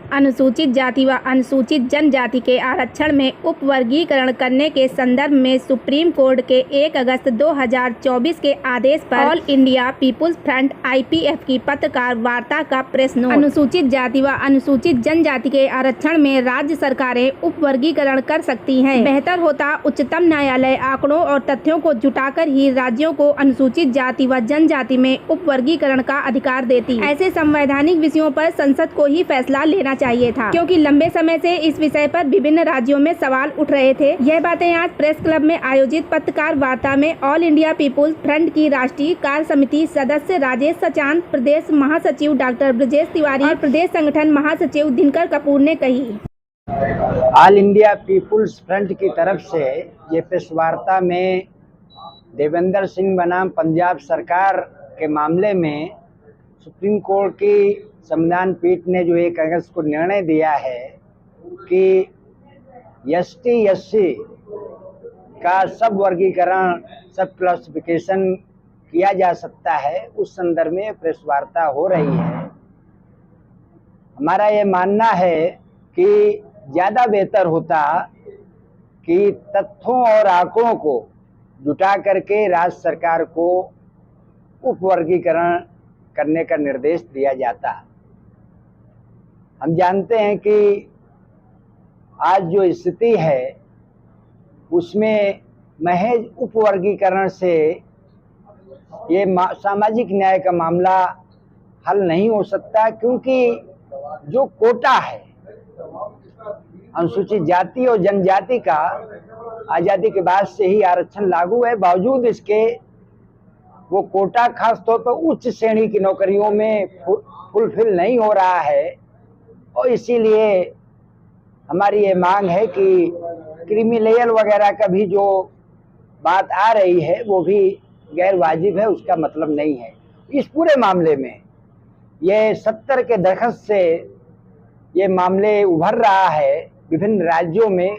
अनुसूचित जाति व अनुसूचित जनजाति के आरक्षण में उपवर्गीकरण करने के संदर्भ में सुप्रीम कोर्ट के 1 अगस्त 2024 के आदेश पर All India People's Front (IPF) की पत्रकार वार्ता का प्रेस नोट। अनुसूचित जाति व अनुसूचित जनजाति के आरक्षण में राज्य सरकारें उपवर्गीकरण कर सकती हैं। बेहतर होता उच्चतम न्यायालय आंकड़ों और तथ्यों को जुटाकर ही राज्यों को अनुसूचित जाति व जनजाति में उपवर्गीकरण का अधिकार देती। ऐसे संवैधानिक विषयों पर संसद को ही फैसला लेना चाहिए था, क्योंकि लंबे समय से इस विषय पर विभिन्न राज्यों में सवाल उठ रहे थे। यह बातें आज प्रेस क्लब में आयोजित पत्रकार वार्ता में ऑल इंडिया पीपुल्स फ्रंट की राष्ट्रीय कार्य समिति सदस्य राजेश सचान, प्रदेश महासचिव डॉक्टर ब्रजेश तिवारी और प्रदेश संगठन महासचिव दिनकर कपूर ने कही। ऑल इंडिया पीपुल्स फ्रंट की तरफ से ये प्रेस वार्ता में देवेंद्र सिंह बनाम पंजाब सरकार के मामले में सुप्रीम कोर्ट की संविधान पीठ ने जो 1 अगस्त को निर्णय दिया है कि ST SC का सब वर्गीकरण, सब क्लासिफिकेशन किया जा सकता है, उस संदर्भ में प्रेस वार्ता हो रही है। हमारा ये मानना है कि ज़्यादा बेहतर होता कि तथ्यों और आंकड़ों को जुटा करके राज्य सरकार को उपवर्गीकरण करने का निर्देश दिया जाता। हम जानते हैं कि आज जो स्थिति है उसमें महज उपवर्गीकरण से ये सामाजिक न्याय का मामला हल नहीं हो सकता, क्योंकि जो कोटा है अनुसूचित जाति और जनजाति का आज़ादी के बाद से ही आरक्षण लागू है। बावजूद इसके वो कोटा खास तौर पर उच्च श्रेणी की नौकरियों में फुलफिल नहीं हो रहा है, और इसीलिए हमारी ये मांग है कि क्रीमी लेयर वगैरह का भी जो बात आ रही है वो भी गैर वाजिब है, उसका मतलब नहीं है। इस पूरे मामले में ये 70 के दशक से ये मामले उभर रहा है विभिन्न राज्यों में,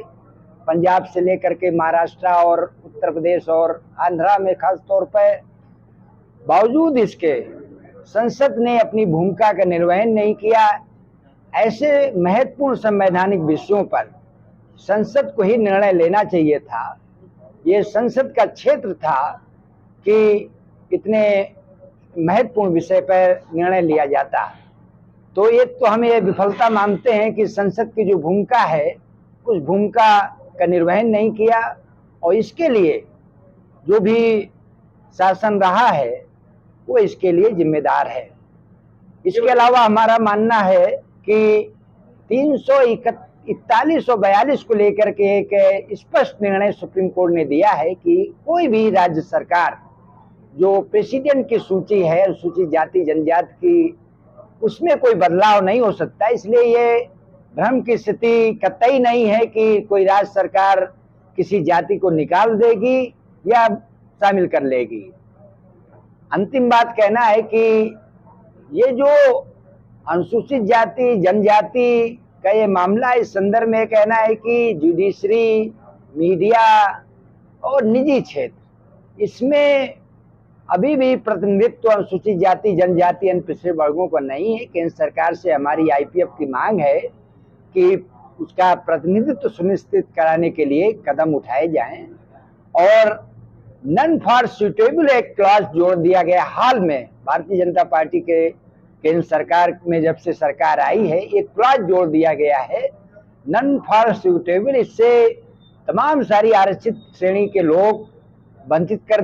पंजाब से लेकर के महाराष्ट्र और उत्तर प्रदेश और आंध्रा में खास तौर पर। बावजूद इसके संसद ने अपनी भूमिका का निर्वहन नहीं किया। ऐसे महत्वपूर्ण संवैधानिक विषयों पर संसद को ही निर्णय लेना चाहिए था। ये संसद का क्षेत्र था कि इतने महत्वपूर्ण विषय पर निर्णय लिया जाता। तो ये तो हम ये विफलता मानते हैं कि संसद की जो भूमिका है उस भूमिका का निर्वहन नहीं किया, और इसके लिए जो भी शासन रहा है वो इसके लिए जिम्मेदार है। इसके अलावा हमारा मानना है कि 341 और 42 को लेकर के एक स्पष्ट निर्णय सुप्रीम कोर्ट ने दिया है कि कोई भी राज्य सरकार जो प्रेसिडेंट की सूची है अनुसूचित जाति जनजाति की, उसमें कोई बदलाव नहीं हो सकता। इसलिए ये भ्रम की स्थिति कतई नहीं है कि कोई राज्य सरकार किसी जाति को निकाल देगी या शामिल कर लेगी। अंतिम बात कहना है कि ये जो अनुसूचित जाति जनजाति का ये मामला, इस संदर्भ में कहना है कि जुडिशरी, मीडिया और निजी क्षेत्र, इसमें अभी भी प्रतिनिधित्व अनुसूचित जाति जनजाति अन्य पिछड़े वर्गों को नहीं है। केंद्र सरकार से हमारी IPF की मांग है कि उसका प्रतिनिधित्व सुनिश्चित कराने के लिए कदम उठाए जाएं, और नन फॉर सुटेबल एक क्लॉज जोड़ दिया गया। हाल में भारतीय जनता पार्टी के केंद्र सरकार में जब से सरकार आई है, एक क्लॉज जोड़ दिया गया है नन फॉर सुटेबल। इससे तमाम सारी आरक्षित श्रेणी के लोग वंचित कर